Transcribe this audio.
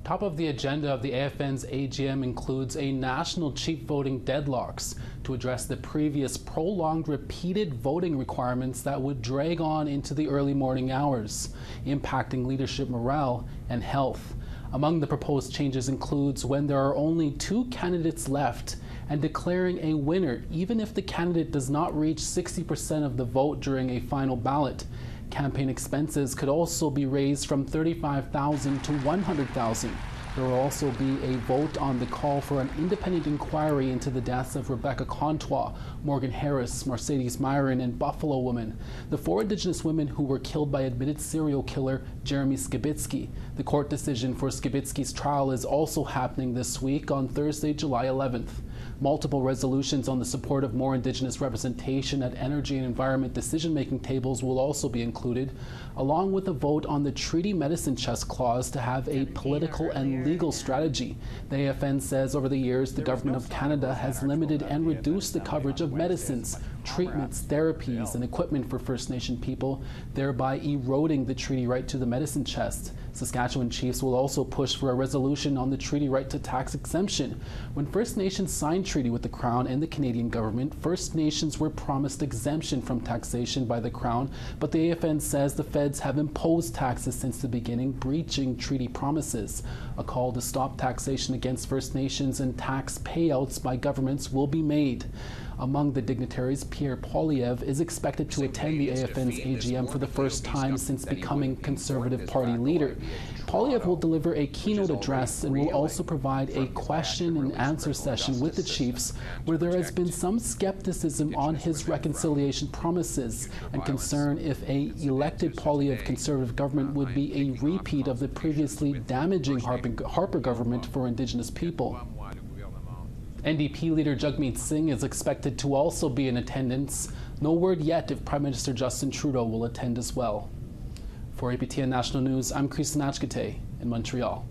Top of the agenda of the AFN's AGM includes a national cheap voting deadlocks to address the previous prolonged repeated voting requirements that would drag on into the early morning hours, impacting leadership morale and health. Among the proposed changes includes when there are only 2 candidates left and declaring a winner even if the candidate does not reach 60% of the vote during a final ballot. Campaign expenses could also be raised from $35,000 to $100,000. There will also be a vote on the call for an independent inquiry into the deaths of Rebecca Contois, Morgan Harris, Mercedes Myron, and Buffalo woman, the 4 Indigenous women who were killed by admitted serial killer Jeremy Skibitsky. The court decision for Skibitsky's trial is also happening this week on Thursday, July 11th. Multiple resolutions on the support of more Indigenous representation at energy and environment decision-making tables will also be included, along with a vote on the treaty medicine chest clause to have a political and legal strategy. The AFN says over the years the Government of Canada has limited and reduced the coverage of medicines, treatments, therapies, and equipment for First Nation people, thereby eroding the treaty right to the medicine chest. Saskatchewan chiefs will also push for a resolution on the treaty right to tax exemption. When First Nations signed treaty with the Crown and the Canadian government, First Nations were promised exemption from taxation by the Crown, but the AFN says the feds have imposed taxes since the beginning, breaching treaty promises. A call to stop taxation against First Nations and tax payouts by governments will be made. Among the dignitaries, Pierre Poilievre is expected to attend the AFN's AGM for the first time since becoming Conservative Party leader. Poilievre will deliver a keynote address and will also provide a question and answer session with the chiefs, where there has been some skepticism on his reconciliation promises and concern if a elected Poilievre Conservative government would be a repeat of the previously damaging Harper government for Indigenous people. NDP leader Jagmeet Singh is expected to also be in attendance. No word yet if Prime Minister Justin Trudeau will attend as well. For APTN National News, I'm Chris Nachkate in Montreal.